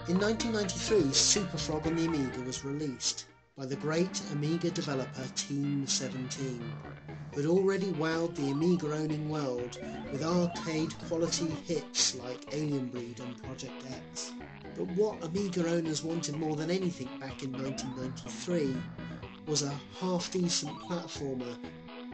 In 1993, SuperFrog on the Amiga was released by the great Amiga developer Team 17, who had already wowed the Amiga-owning world with arcade-quality hits like Alien Breed and Project X. But what Amiga owners wanted more than anything back in 1993 was a half-decent platformer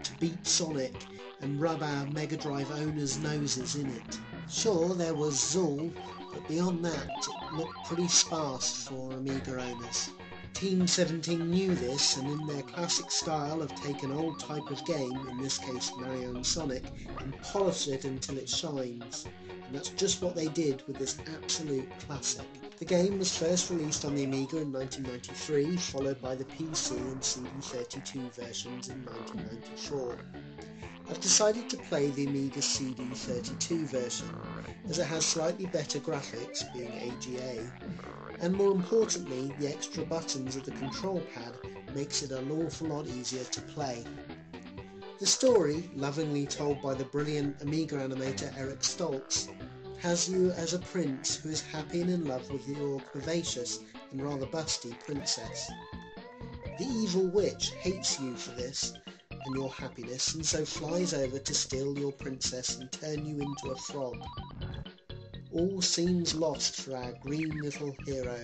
to beat Sonic and rub our Mega Drive owners' noses in it. Sure, there was Zool, but beyond that it looked pretty sparse for Amiga owners. Team 17 knew this, and in their classic style have taken an old type of game, in this case Mario and Sonic, and polished it until it shines. And that's just what they did with this absolute classic. The game was first released on the Amiga in 1993, followed by the PC and CD32 versions in 1994. I've decided to play the Amiga CD32 version, as it has slightly better graphics, being AGA, and more importantly, the extra buttons of the control pad makes it an awful lot easier to play. The story, lovingly told by the brilliant Amiga animator Eric Stoltz, has you as a prince who is happy and in love with your curvaceous and rather busty princess. The evil witch hates you for this and your happiness, and so flies over to steal your princess and turn you into a frog. All seems lost for our green little hero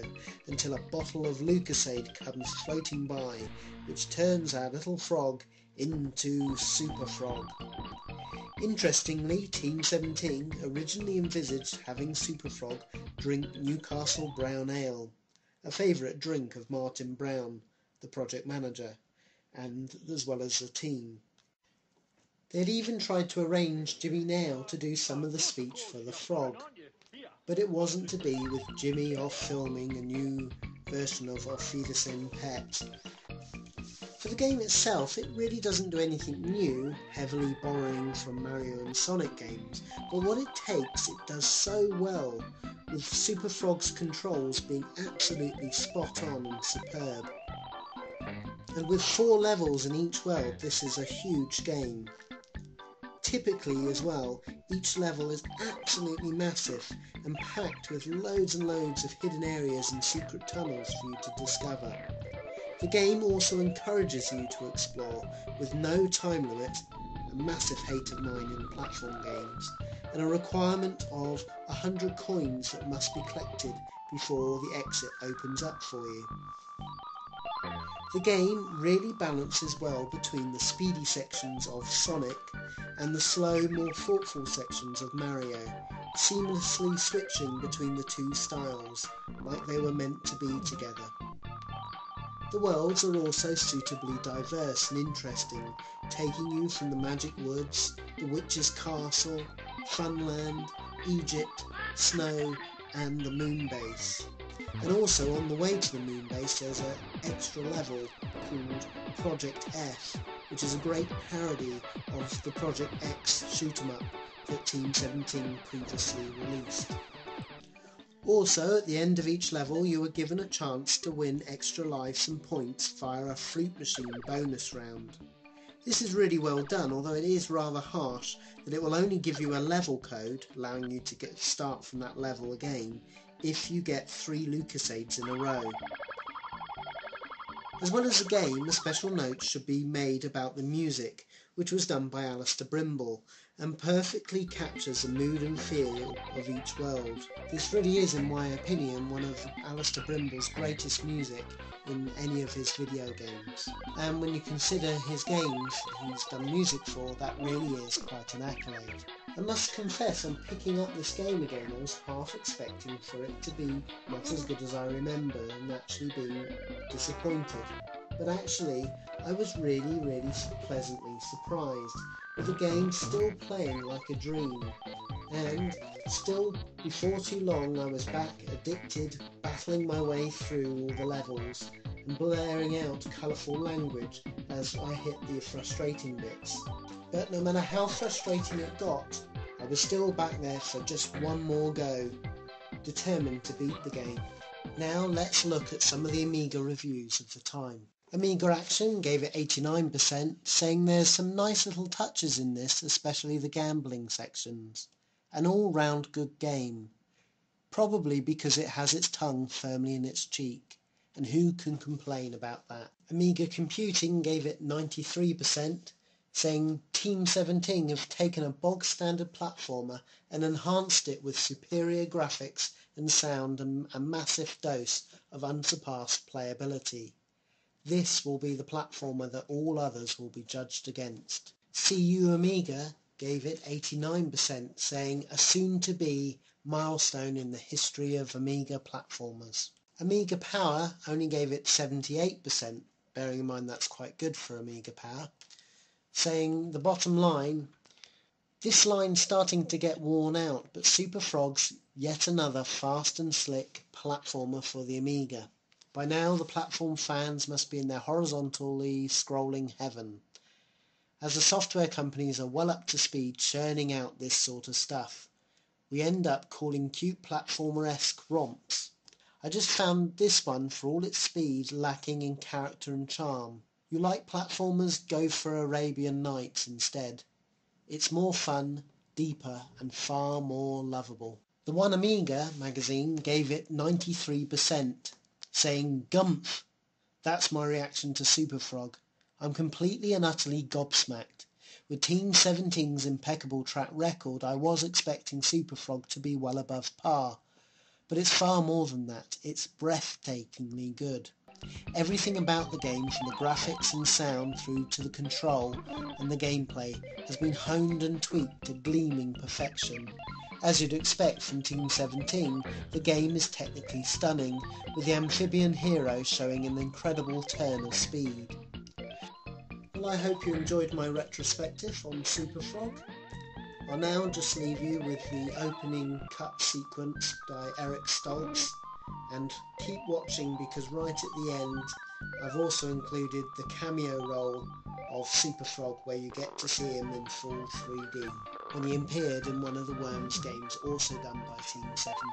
until a bottle of Lucasade comes floating by, which turns our little frog into SuperFrog. Interestingly, Team 17 originally envisaged having SuperFrog drink Newcastle Brown Ale, a favourite drink of Martin Brown, the project manager, and as well as the team. They had even tried to arrange Jimmy Nail to do some of the speech for the frog, but it wasn't to be, with Jimmy off filming a new version of Auf Wiedersehen Pet. For the game itself, it really doesn't do anything new, heavily borrowing from Mario and Sonic games, but what it takes it does so well, with SuperFrog's controls being absolutely spot on and superb. And with 4 levels in each world, this is a huge game. Typically as well, each level is absolutely massive and packed with loads and loads of hidden areas and secret tunnels for you to discover. The game also encourages you to explore with no time limit, a massive hate of mine in platform games, and a requirement of 100 coins that must be collected before the exit opens up for you. The game really balances well between the speedy sections of Sonic and the slow, more thoughtful sections of Mario, seamlessly switching between the two styles, like they were meant to be together. The worlds are also suitably diverse and interesting, taking you from the Magic Woods, the Witch's Castle, Funland, Egypt, Snow, and the Moon Base. And also on the way to the Moon Base there's an extra level called Project F, which is a great parody of the Project X shoot-'em-up that Team 17 previously released. Also, at the end of each level you are given a chance to win extra lives and points via a Fruit Machine bonus round. This is really well done, although it is rather harsh that it will only give you a level code, allowing you to start from that level again, if you get 3 Lucasades in a row. As well as the game, a special note should be made about the music, which was done by Alistair Brimble, and perfectly captures the mood and feel of each world. This really is, in my opinion, one of Alistair Brimble's greatest music in any of his video games. And when you consider his games he's done music for, that really is quite an accolade. I must confess, on picking up this game again, I was half expecting for it to be not as good as I remember and actually being disappointed. But actually, I was really pleasantly surprised, with the game still playing like a dream. And still, before too long, I was back addicted, battling my way through all the levels, and blaring out colourful language as I hit the frustrating bits. But no matter how frustrating it got, I was still back there for just one more go, determined to beat the game. Now let's look at some of the Amiga reviews of the time. Amiga Action gave it 89%, saying there's some nice little touches in this, especially the gambling sections. An all-round good game. probably because it has its tongue firmly in its cheek. And who can complain about that? Amiga Computing gave it 93%, saying Team 17 have taken a bog standard platformer and enhanced it with superior graphics and sound and a massive dose of unsurpassed playability. This will be the platformer that all others will be judged against. CU Amiga gave it 89%, saying a soon-to-be milestone in the history of Amiga platformers. Amiga Power only gave it 78%, bearing in mind that's quite good for Amiga Power, saying the bottom line, this line's starting to get worn out, but SuperFrog's yet another fast and slick platformer for the Amiga. By now the platform fans must be in their horizontally scrolling heaven, as the software companies are well up to speed churning out this sort of stuff. We end up calling cute platformer-esque romps. I just found this one, for all its speed, lacking in character and charm. You like platformers? Go for Arabian Nights instead. It's more fun, deeper and far more lovable. The One Amiga magazine gave it 93%, saying "Gumph!" That's my reaction to SuperFrog. I'm completely and utterly gobsmacked. With Team 17's impeccable track record, I was expecting SuperFrog to be well above par. But it's far more than that. It's breathtakingly good. Everything about the game, from the graphics and sound through to the control and the gameplay, has been honed and tweaked to gleaming perfection. As you'd expect from Team 17, the game is technically stunning, with the amphibian hero showing an incredible turn of speed. Well, I hope you enjoyed my retrospective on SuperFrog. I'll now just leave you with the opening cut sequence by Eric Stoltz, and keep watching because right at the end I've also included the cameo role of SuperFrog, where you get to see him in full 3D when he appeared in one of the Worms games also done by Team 17.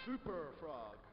SuperFrog.